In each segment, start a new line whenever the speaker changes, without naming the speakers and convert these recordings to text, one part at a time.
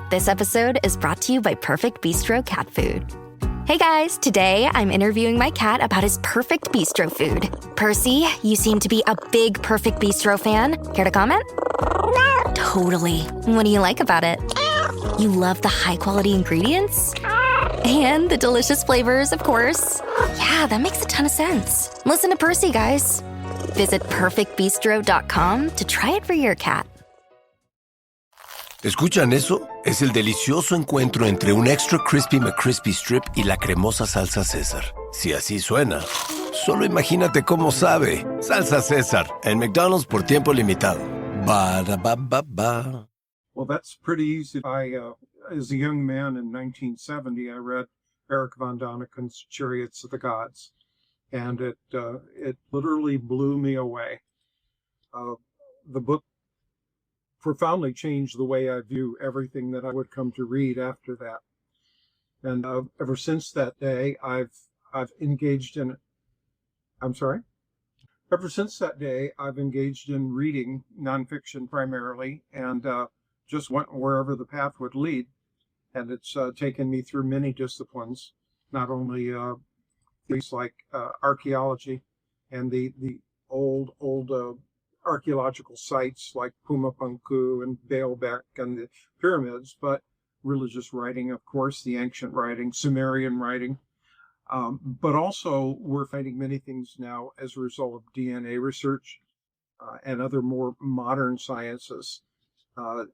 This episode is brought to you by Perfect Bistro Cat Food. Hey guys, today I'm interviewing my cat about his perfect bistro food. Percy, you seem to be a big Perfect Bistro fan. Care to comment? Totally. What do you like about it? You love the high-quality ingredients? And the delicious flavors, of course. Yeah, that makes a ton of sense. Listen to Percy, guys. Visit perfectbistro.com to try it for your cat.
¿Escuchan eso? Es el delicioso encuentro entre un Extra Crispy McCrispy Strip y la cremosa salsa César. Si así suena, solo imagínate cómo sabe. Salsa César, en McDonald's por tiempo limitado. Ba-da-ba-ba-ba.
Well, that's pretty easy. As a young man in 1970, I read Erich von Daniken's Chariots of the Gods, and it literally blew me away. The book profoundly changed the way I view everything that I would come to read after that. And ever since that day, I've engaged in. I'm sorry. Ever since that day, I've engaged in reading nonfiction primarily, and just went wherever the path would lead. And it's taken me through many disciplines, not only things like archaeology and the old archaeological sites like Pumapunku and Baalbek and the pyramids, but religious writing, of course, the ancient writing, Sumerian writing. But also we're finding many things now as a result of DNA research and other more modern sciences as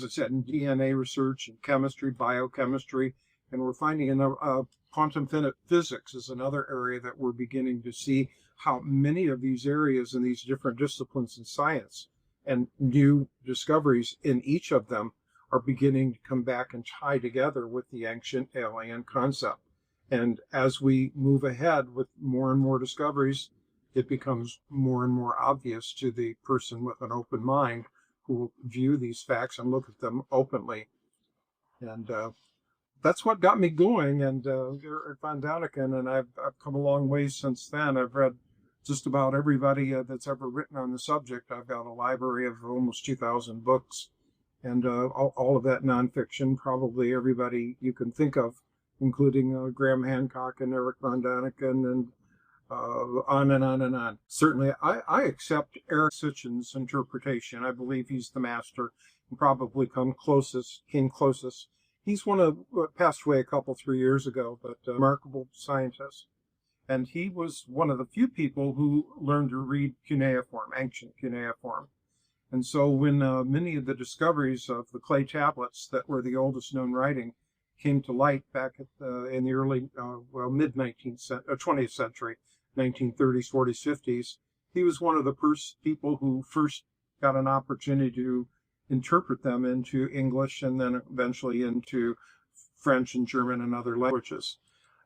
I said, in DNA research and chemistry, biochemistry, and we're finding quantum physics is another area that we're beginning to see how many of these areas in these different disciplines in science and new discoveries in each of them are beginning to come back and tie together with the ancient alien concept. And as we move ahead with more and more discoveries, it becomes more and more obvious to the person with an open mind who will view these facts and look at them openly. And that's what got me going. And Erich von Daniken, and I've come a long way since then. I've read just about everybody that's ever written on the subject. I've got a library of almost 2,000 books, and all of that nonfiction, probably everybody you can think of, including Graham Hancock and Erich von Daniken, and on and on and on. Certainly, I accept Eric Sitchin's interpretation. I believe he's the master and probably came closest. He's one of passed away a couple, 3 years ago, but a remarkable scientist. And he was one of the few people who learned to read cuneiform, ancient cuneiform. And so when many of the discoveries of the clay tablets that were the oldest known writing came to light back in the early, mid-20th century, 1930s, 40s, 50s, he was one of the first people who first got an opportunity to interpret them into English and then eventually into French and German and other languages.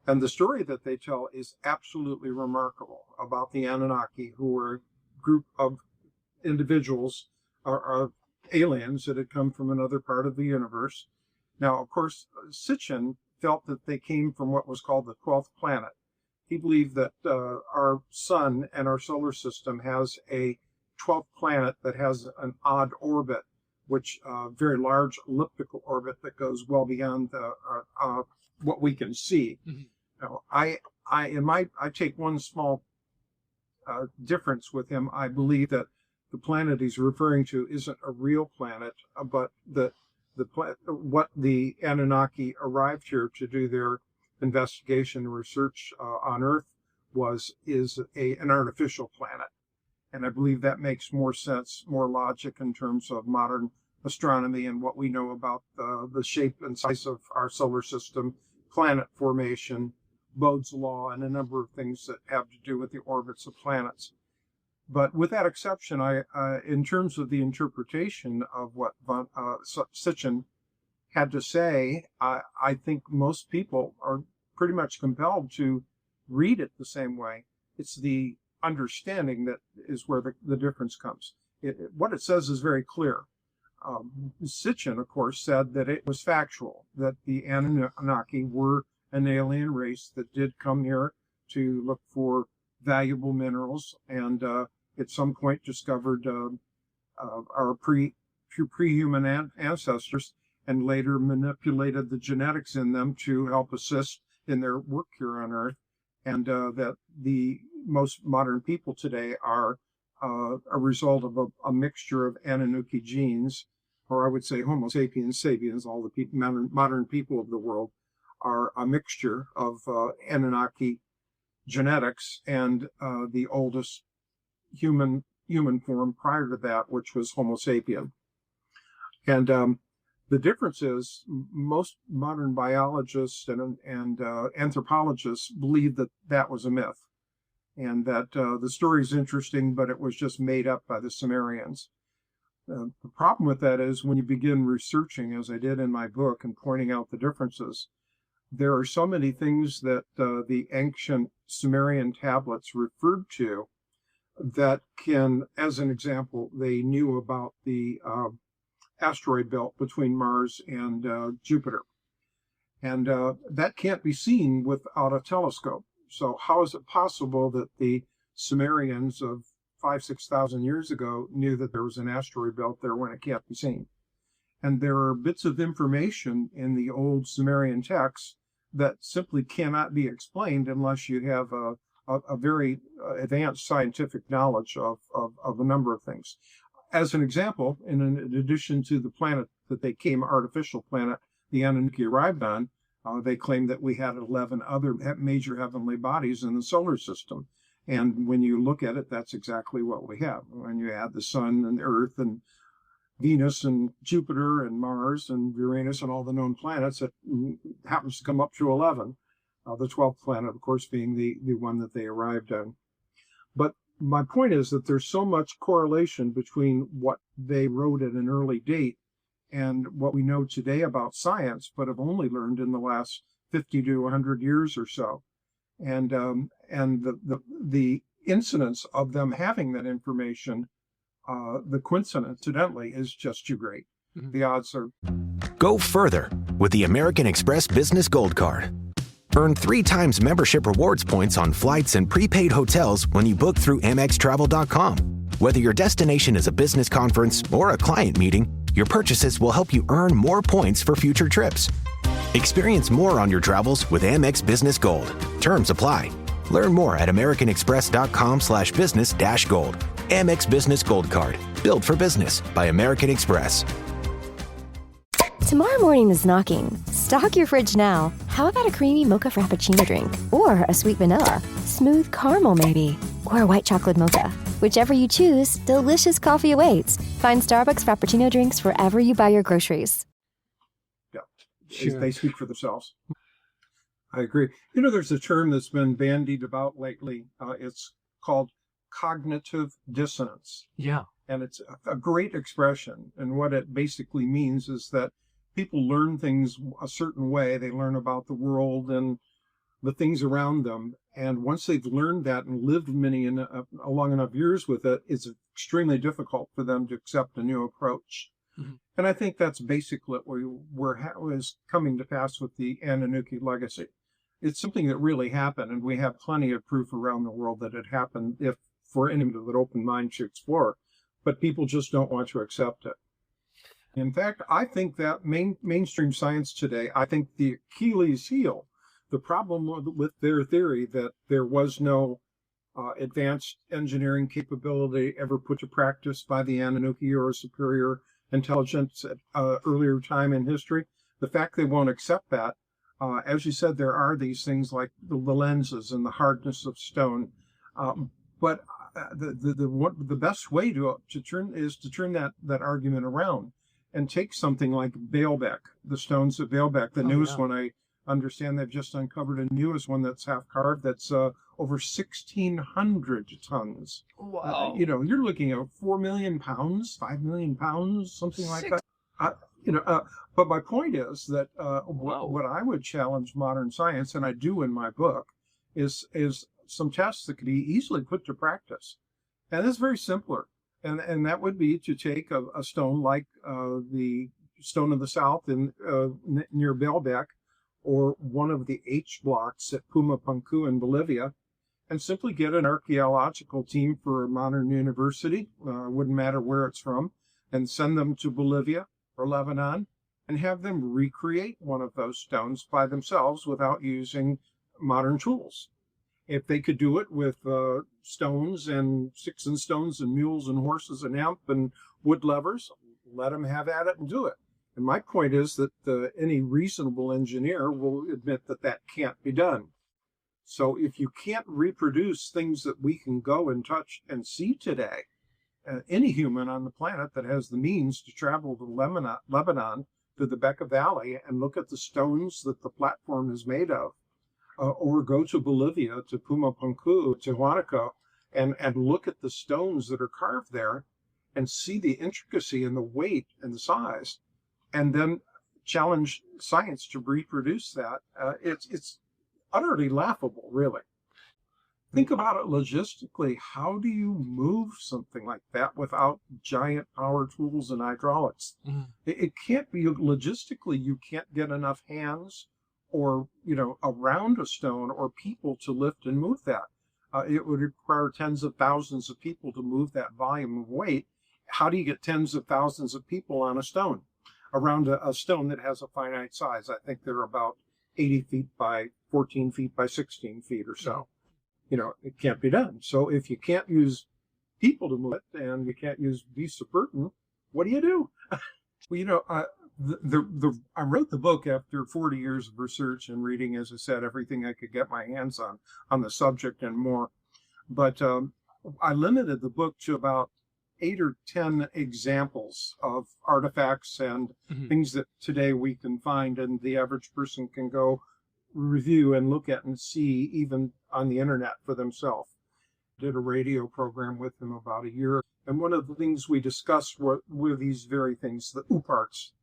And the story that they tell is absolutely remarkable about the Anunnaki, who were a group of individuals or aliens that had come from another part of the universe. Now, of course, Sitchin felt that they came from what was called the 12th planet. He believed that our sun and our solar system has a 12th planet that has an odd orbit, which very large elliptical orbit that goes well beyond what we can see. Mm-hmm. Now, I take one small difference with him. I believe that the planet he's referring to isn't a real planet, but what the Anunnaki arrived here to do their investigation and research on Earth is an artificial planet. And I believe that makes more sense, more logic in terms of modern astronomy and what we know about the shape and size of our solar system, planet formation, Bode's law, and a number of things that have to do with the orbits of planets. But with that exception, in terms of the interpretation of what Sitchin had to say, I think most people are pretty much compelled to read it the same way. It's the understanding that is where the difference comes. What it says is very clear. Sitchin, of course, said that it was factual, that the Anunnaki were an alien race that did come here to look for valuable minerals and at some point discovered our pre-human ancestors and later manipulated the genetics in them to help assist in their work here on Earth, and that the most modern people today are a result of a mixture of Anunnaki genes, or I would say Homo sapiens sapiens, all the modern people of the world are a mixture of Anunnaki genetics and the oldest human form prior to that, which was Homo sapien. And the difference is most modern biologists and anthropologists believe that that was a myth, and that the story is interesting, but it was just made up by the Sumerians. The problem with that is when you begin researching, as I did in my book, and pointing out the differences, there are so many things that the ancient Sumerian tablets referred to that can, as an example, they knew about the asteroid belt between Mars and Jupiter. And that can't be seen without a telescope. So how is it possible that the Sumerians of 5,000-6,000 years ago knew that there was an asteroid belt there when it can't be seen? And there are bits of information in the old Sumerian texts that simply cannot be explained unless you have a very advanced scientific knowledge of a number of things. As an example, in addition to the planet that they came, artificial planet, the Anunnaki arrived on, they claimed that we had 11 other major heavenly bodies in the solar system. And when you look at it, that's exactly what we have. When you add the sun and Earth and Venus and Jupiter and Mars and Uranus and all the known planets, it happens to come up to 11. The 12th planet, of course, being the one that they arrived on. But my point is that there's so much correlation between what they wrote at an early date and what we know today about science, but have only learned in the last 50 to 100 years or so. And the incidence of them having that information, the coincidence, incidentally, is just too great. Mm-hmm. The odds are...
Go further with the American Express Business Gold Card. Earn 3 times membership rewards points on flights and prepaid hotels when you book through AmexTravel.com. Whether your destination is a business conference or a client meeting, your purchases will help you earn more points for future trips. Experience more on your travels with Amex Business Gold. Terms apply. Learn more at americanexpress.com/business-gold. Amex Business Gold Card. Built for business by American Express.
Tomorrow morning is knocking. Stock your fridge now. How about a creamy mocha frappuccino drink? Or a sweet vanilla? Smooth caramel maybe? Or a white chocolate mocha? Whichever you choose, delicious coffee awaits. Find Starbucks Frappuccino drinks wherever you buy your groceries.
Yeah, sure. They speak for themselves. I agree. You know, there's a term that's been bandied about lately. It's called cognitive dissonance.
Yeah.
And it's a great expression. And what it basically means is that people learn things a certain way. They learn about the world and the things around them. And once they've learned that and lived long enough years with it, it's extremely difficult for them to accept a new approach. Mm-hmm. And I think that's basically what was coming to pass with the Anunnaki legacy. It's something that really happened, and we have plenty of proof around the world that it happened if for anyone with an open mind to explore. But people just don't want to accept it. In fact, I think that mainstream science today, I think the Achilles heel, the problem with their theory that there was no advanced engineering capability ever put to practice by the Anunnaki or a superior intelligence at earlier time in history, the fact they won't accept that, as you said, there are these things like the lenses and the hardness of stone, but the best way to turn that argument around and take something like Baalbek, the stones of Baalbek, the newest one. I understand they've just uncovered a newest one that's half carved that's over 1,600 tons.
Wow.
You're looking at 4 million pounds, 5 million pounds, something like that. But my point is that what I would challenge modern science, and I do in my book, is some tests that could be easily put to practice. And it's very simpler. And that would be to take a stone like the Stone of the South near Baalbek, or one of the H blocks at Pumapunku in Bolivia, and simply get an archaeological team for a modern university, wouldn't matter where it's from, and send them to Bolivia or Lebanon and have them recreate one of those stones by themselves without using modern tools. If they could do it with stones and sticks and stones and mules and horses and hemp and wood levers, let them have at it and do it. And my point is that any reasonable engineer will admit that that can't be done. So if you can't reproduce things that we can go and touch and see today, any human on the planet that has the means to travel to Lebanon, to the Bekaa Valley, and look at the stones that the platform is made of, or go to Bolivia, to Pumapunku, to Huánuco, and look at the stones that are carved there and see the intricacy and the weight and the size, and then challenge science to reproduce that, it's utterly laughable, really. Think about it logistically. How do you move something like that without giant power tools and hydraulics? It can't be logistically. You can't get enough hands or, around a stone or people to lift and move that. It would require tens of thousands of people to move that volume of weight. How do you get tens of thousands of people on a stone, around a stone that has a finite size? I think they're about 80 feet by 14 feet by 16 feet or so. It can't be done. So if you can't use people to move it and you can't use beasts of burden, what do you do? Well, I wrote the book after 40 years of research and reading, as I said, everything I could get my hands on the subject and more. But I limited the book to about 8 or 10 examples of artifacts and things that today we can find and the average person can go review and look at and see even on the internet for themselves. Did a radio program with them about a year, and one of the things we discussed were these very things, the ooparts,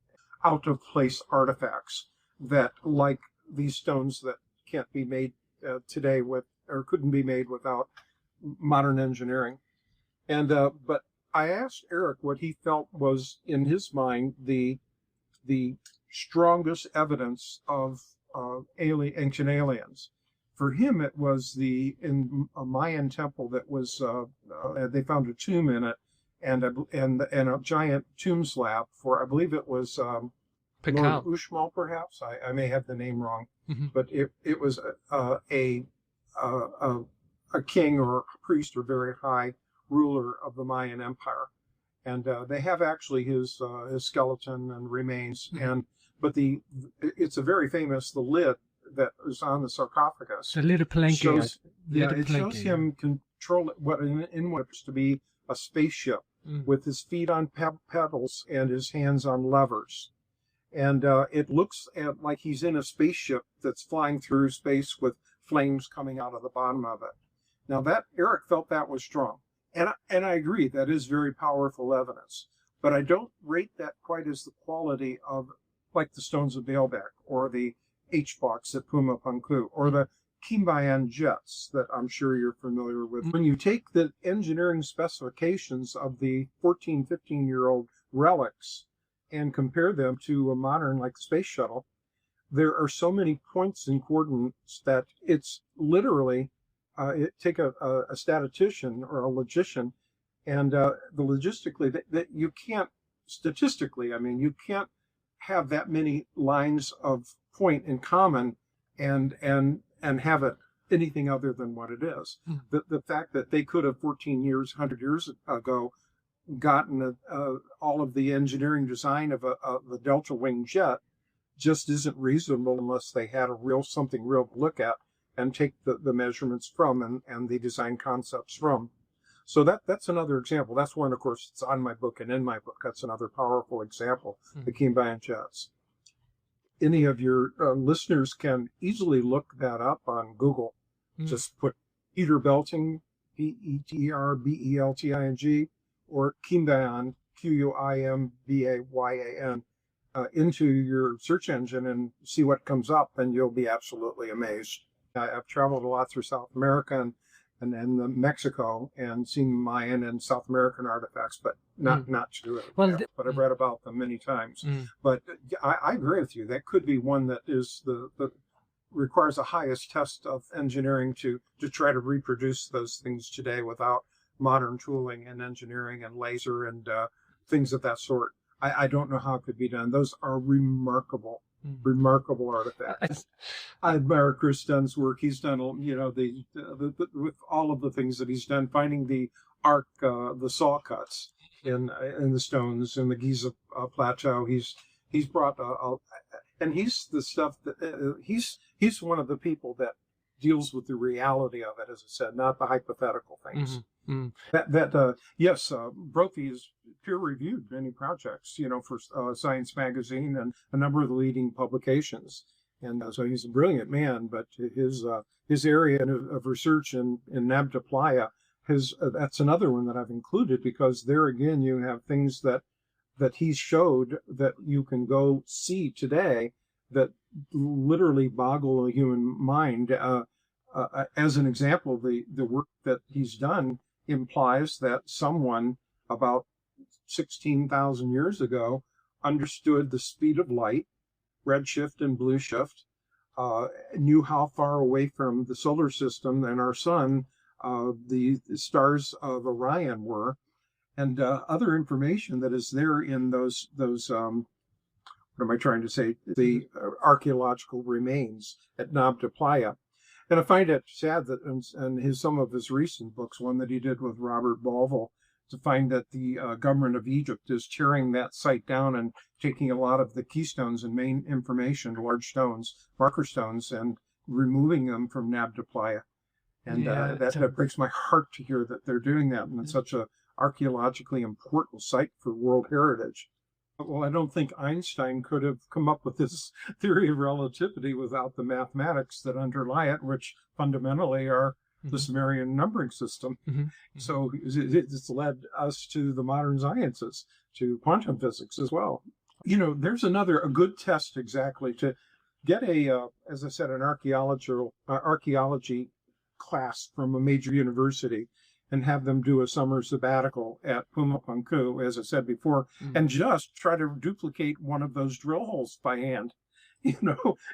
out of place artifacts that, like these stones that can't be made today or couldn't be made without modern engineering. And but I asked Eric what he felt was, in his mind, the strongest evidence of ancient aliens. For him, it was in a Mayan temple that was they found a tomb in it, and a giant tomb slab for, I believe it was Lord Uxmal, perhaps. I may have the name wrong, but it was a king or a priest or very high ruler of the Mayan Empire, and they have actually his skeleton and remains, but it's a very famous, the lid that is on the sarcophagus.
The little palenque.
It shows him control what appears to be a spaceship with his feet on pedals and his hands on levers. And it looks like he's in a spaceship that's flying through space with flames coming out of the bottom of it. Now, Eric felt that was strong. And I agree, that is very powerful evidence. But I don't rate that quite as the quality of, like the stones of Baalbek, or the H-box at Pumapunku, or the Kimbayan jets that I'm sure you're familiar with. When you take the engineering specifications of the 14, 15-year-old relics and compare them to a modern, like the space shuttle, there are so many points and coordinates that it's literally, take a statistician or a logician, and logistically, that you can't, statistically, you can't have that many lines of point in common and have it anything other than what it is. The fact that they could have 14 years, 100 years ago gotten all of the engineering design of the Delta Wing jet just isn't reasonable unless they had something real to look at and take the measurements from and the design concepts from. So that's another example. That's one, of course, it's on my book and in my book. That's another powerful example, the Kimbayan jets. Any of your listeners can easily look that up on Google. Just put Peter Belting, Peterbelting, or Kimbayan, Quimbayan, into your search engine and see what comes up, and you'll be absolutely amazed. I've traveled a lot through South America and Mexico and seen Mayan and South American artifacts, but not to it. But I've read about them many times. But I agree with you. That could be one that is the requires the highest test of engineering to try to reproduce those things today without modern tooling and engineering and laser and things of that sort. I don't know how it could be done. Those are remarkable artifacts. I admire Chris Dunn's work. He's done, with all of the things that he's done, finding the arc, the saw cuts in the stones in the Giza plateau. He's brought and he's the stuff that he's one of the people that deals with the reality of it, as I said, not the hypothetical things. Yes, Brophy is peer-reviewed many projects, for Science Magazine and a number of the leading publications, and so he's a brilliant man. But his area of research in Nabta Playa, that's another one that I've included, because there again you have things that he showed that you can go see today that literally boggle the human mind. As an example, the work that he's done implies that someone about 16,000 years ago understood the speed of light, redshift and blue shift, knew how far away from the solar system and our sun the stars of Orion were, and other information that is there in those what am I trying to say? The archaeological remains at Nabta Playa. And I find it sad that in some of his recent books, one that he did with Robert Balville, to find that the government of Egypt is tearing that site down and taking a lot of the keystones and main information, large stones, marker stones, and removing them from Nabta Playa. And that breaks my heart to hear that they're doing that, and it's such a archaeologically important site for World Heritage. Well, I don't think Einstein could have come up with this theory of relativity without the mathematics that underlie it, which fundamentally are the Sumerian numbering system. So it's led us to the modern sciences, to quantum physics as well. There's a good test exactly to get as I said, an archaeology class from a major university and have them do a summer sabbatical at Pumapunku, as I said before, and just try to duplicate one of those drill holes by hand.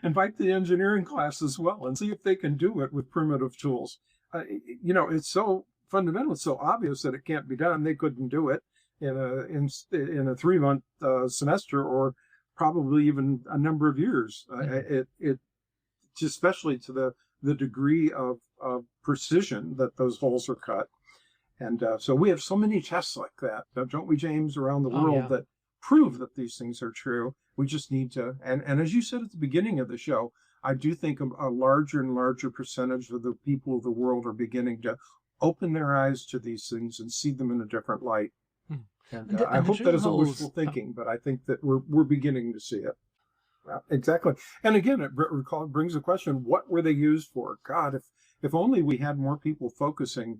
Invite the engineering class as well and see if they can do it with primitive tools. It's so fundamental, it's so obvious that it can't be done. They couldn't do it in a 3-month semester, or probably even a number of years. It especially to the degree of precision that those holes are cut. And so we have so many tests like that, don't we, James, around the world that prove that these things are true. We just need to, and as you said at the beginning of the show, I do think a larger and larger percentage of the people of the world are beginning to open their eyes to these things and see them in a different light. And I hope that isn't wishful thinking, but I think that we're beginning to see it. Exactly. And again, it brings the question, what were they used for? God, if only we had more people focusing,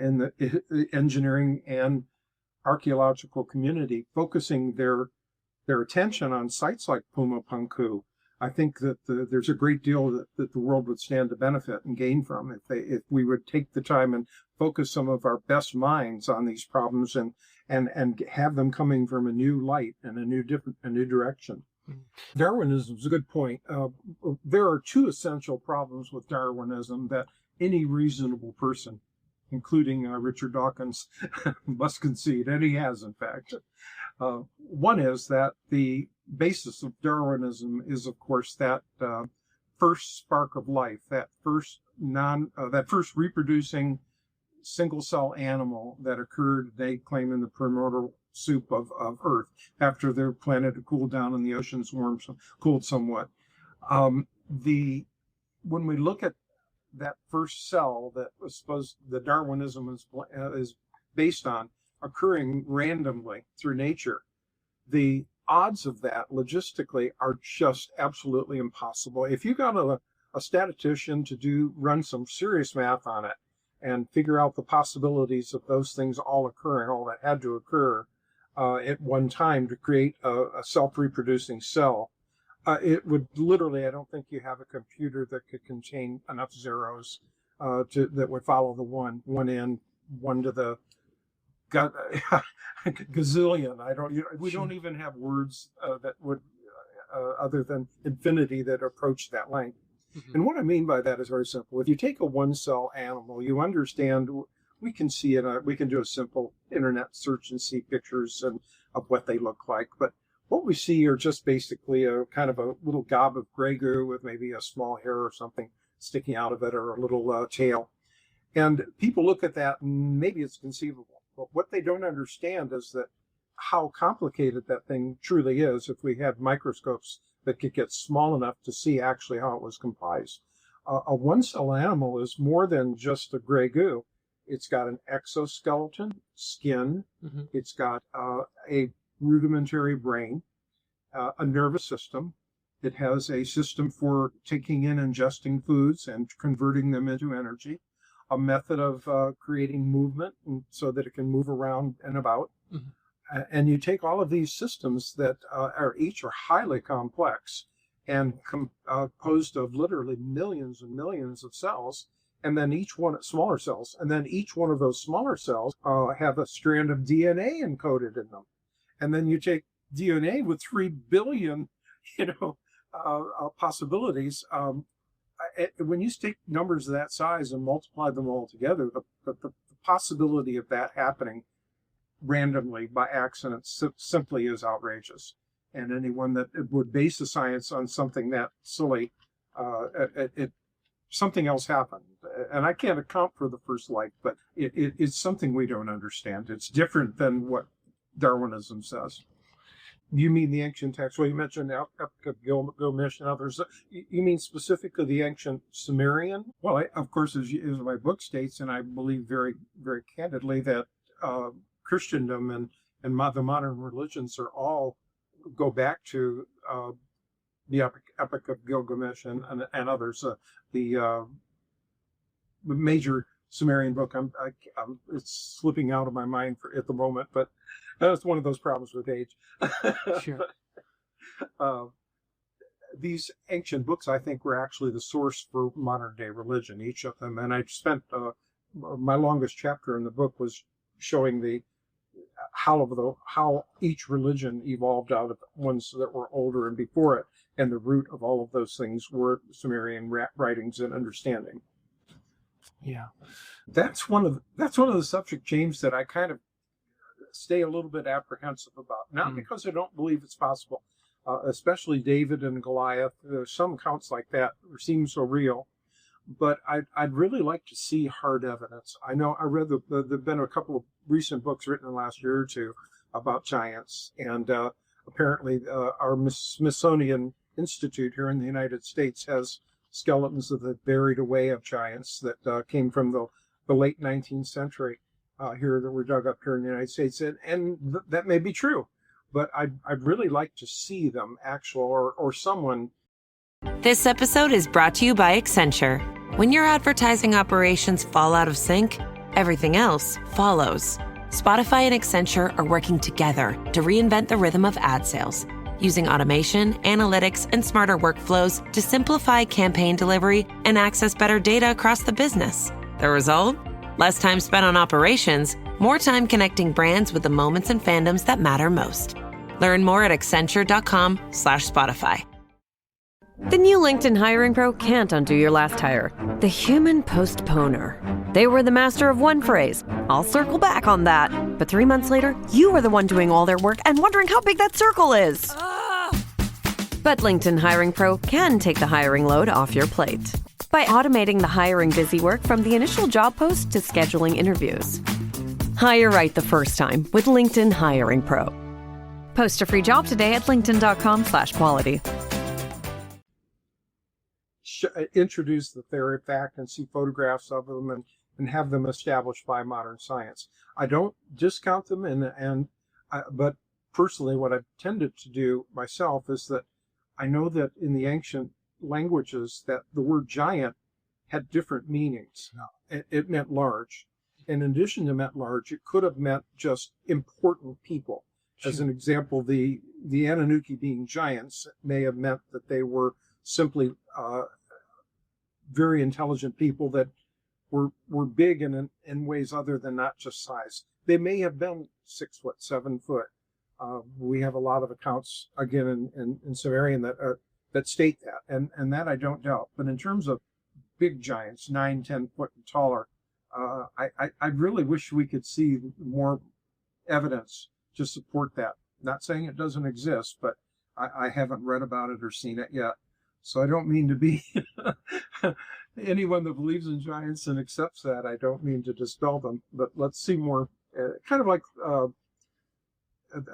in the engineering and archaeological community, focusing their attention on sites like Pumapunku. I think that there's a great deal that the world would stand to benefit and gain from if we would take the time and focus some of our best minds on these problems and have them coming from a new light and a new direction. Darwinism is a good point. There are two essential problems with Darwinism that any reasonable person, including Richard Dawkins, must concede, and he has, in fact. One is that the basis of Darwinism is, of course, that first spark of life, that first reproducing single-cell animal that occurred, they claim, in the primordial soup of Earth after their planet had cooled down and the oceans cooled somewhat. When we look at that first cell that Darwinism is based on occurring randomly through nature, the odds of that logistically are just absolutely impossible. If you got a statistician to run some serious math on it and figure out the possibilities of those things all occurring, all that had to occur at one time to create a self-reproducing cell, it would literally, I don't think you have a computer that could contain enough zeros that would follow the one in, one to the gazillion. We don't even have words that would, other than infinity, that approach that length. And what I mean by that is very simple. If you take a one-cell animal, you understand we can see it. We can do a simple internet search and see pictures of what they look like. But what we see are just basically a kind of a little gob of gray goo with maybe a small hair or something sticking out of it, or a little tail. And people look at that and maybe it's conceivable. But what they don't understand is that how complicated that thing truly is if we had microscopes that could get small enough to see actually how it was comprised. A one-cell animal is more than just a gray goo. It's got an exoskeleton, skin. It's got a rudimentary brain, a nervous system. It has a system for taking in, ingesting foods and converting them into energy, a method of creating movement so that it can move around and about. And you take all of these systems that each are highly complex and composed of literally millions and millions of cells, and then each one smaller cells, and then each one of those smaller cells have a strand of DNA encoded in them. And then you take DNA with 3 billion, possibilities. When you take numbers of that size and multiply them all together, the possibility of that happening randomly by accident simply is outrageous. And anyone that would base the science on something that silly, something else happened. And I can't account for the first light, but it's something we don't understand. It's different than what Darwinism says. You mean the ancient texts? Well, you mentioned the Epic of Gilgamesh and others. You mean specifically the ancient Sumerian? Well, of course, as my book states, and I believe very, very candidly, that Christendom and the modern religions are all go back to the Epic of Gilgamesh and others. The major Sumerian book, it's slipping out of my mind at the moment, but that's one of those problems with age.
Sure.
These ancient books, I think, were actually the source for modern day religion, each of them. And I spent my longest chapter in the book was showing how each religion evolved out of ones that were older and before it, and the root of all of those things were Sumerian writings and understanding.
Yeah,
that's one of the subject, James, that I kind of stay a little bit apprehensive about. Not because I don't believe it's possible, especially David and Goliath. There's some accounts like that seem so real, but I'd really like to see hard evidence. I know I read there've been a couple of recent books written in the last year or two about giants, and apparently our Smithsonian Institute here in the United States has skeletons of the buried away of giants that came from the late 19th century here that were dug up here in the United States, and that may be true, but I'd really like to see them actual or someone.
This episode is brought to you by Accenture. When your advertising operations fall out of sync, everything else follows. Spotify and Accenture are working together to reinvent the rhythm of ad sales, using automation, analytics, and smarter workflows to simplify campaign delivery and access better data across the business. The result? Less time spent on operations, more time connecting brands with the moments and fandoms that matter most. Learn more at Accenture.com/Spotify.
The new LinkedIn Hiring Pro can't undo your last hire. The human postponer. They were the master of one phrase. I'll circle back on that. But 3 months later, you are the one doing all their work and wondering how big that circle is. But LinkedIn Hiring Pro can take the hiring load off your plate by automating the hiring busy work from the initial job post to scheduling interviews. Hire right the first time with LinkedIn Hiring Pro. Post a free job today at linkedin.com/quality.
Introduce the theory of fact and see photographs of them and have them established by modern science. I don't discount them, but personally what I've tended to do myself is that I know that in the ancient languages that the word giant had different meanings. It meant large. In addition to meant large, it could have meant just important people. As an example, the Anunnaki being giants may have meant that they were simply very intelligent people that were big in ways other than not just size. They may have been 6 foot, 7 foot. We have a lot of accounts again in Sumerian that state that, and that I don't doubt. But in terms of big giants, 9, 10 foot and taller, I really wish we could see more evidence to support that. Not saying it doesn't exist, but I haven't read about it or seen it yet. So I don't mean to be anyone that believes in giants and accepts that. I don't mean to dispel them, but let's see more. Kind of like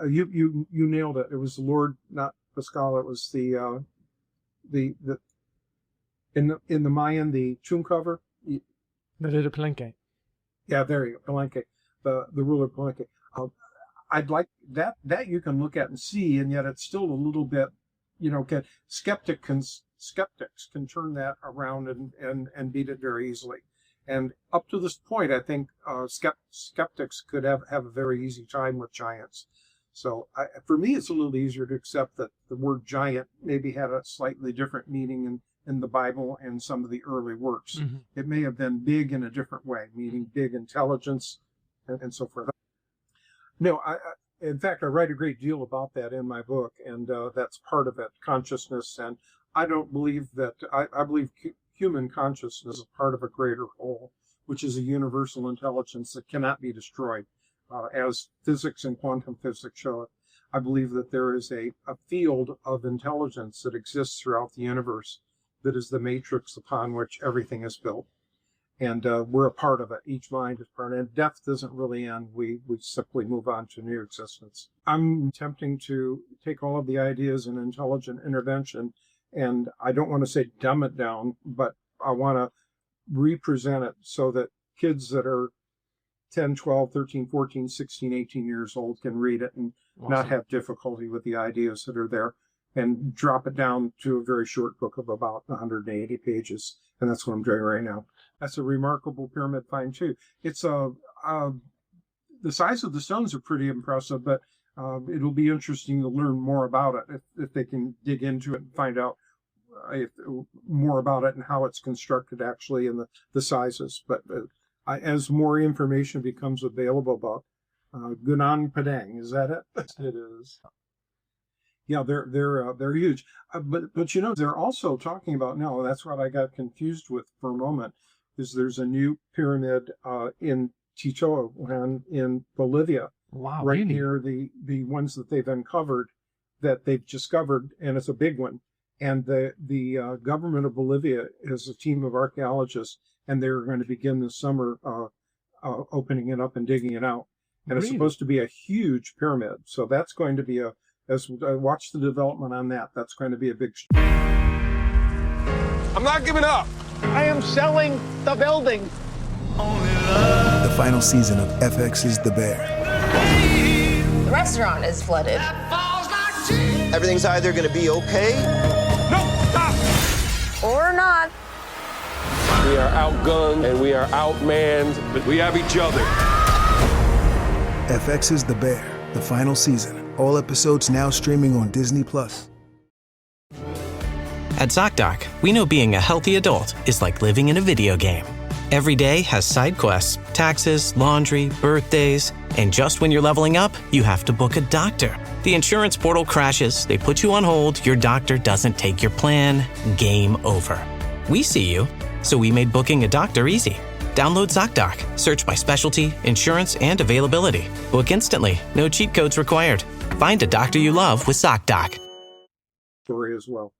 you nailed it. It was the Lord, not Pascal. It was the in the Mayan, the tomb cover.
The little Palenque.
Yeah, there you go, Palenque, the ruler Palenque. I'd like that you can look at and see, and yet it's still a little bit, skeptics can turn that around and beat it very easily. And up to this point, I think skeptics could have a very easy time with giants. So for me, it's a little easier to accept that the word giant maybe had a slightly different meaning in the Bible and some of the early works. Mm-hmm. It may have been big in a different way, meaning big intelligence and so forth. No, in fact, I write a great deal about that in my book, and that's part of it, consciousness. And I don't believe that, I believe human consciousness is part of a greater whole, which is a universal intelligence that cannot be destroyed. As physics and quantum physics show it, I believe that there is a field of intelligence that exists throughout the universe that is the matrix upon which everything is built. And we're a part of it. Each mind is part of it. And death doesn't really end. We simply move on to new existence. I'm attempting to take all of the ideas in intelligent intervention, and I don't want to say dumb it down, but I want to represent it so that kids that are 10, 12, 13, 14, 16, 18 years old can read it and not have difficulty with the ideas that are there, and drop it down to a very short book of about 180 pages. And that's what I'm doing right now. That's a remarkable pyramid find too. It's the size of the stones are pretty impressive, but it'll be interesting to learn more about it if they can dig into it and find out more about it and how it's constructed actually and the sizes. But as more information becomes available about Gunung Padang, is that it? It is. Yeah, they're huge. But they're also talking about now. That's what I got confused with for a moment. Is there's a new pyramid in Teotihuacan in Bolivia, right really? Near the ones that they've uncovered, that they've discovered, and it's a big one. And the government of Bolivia has a team of archaeologists, and they're going to begin this summer opening it up and digging it out. And really? It's supposed to be a huge pyramid, so that's going to be as I watch the development on that, that's going to be a big.
I'm not giving up. I am selling the building.
The final season of FX's The Bear.
The restaurant is flooded.
Everything's either going to be okay.
No, stop.
Or not.
We are outgunned and we are outmanned, but we have each other.
FX's The Bear, the final season. All episodes now streaming on Disney+.
At ZocDoc, we know being a healthy adult is like living in a video game. Every day has side quests, taxes, laundry, birthdays, and just when you're leveling up, you have to book a doctor. The insurance portal crashes, they put you on hold, your doctor doesn't take your plan, game over. We see you, so we made booking a doctor easy. Download ZocDoc, search by specialty, insurance, and availability. Book instantly, no cheat codes required. Find a doctor you love with ZocDoc.
Story as well.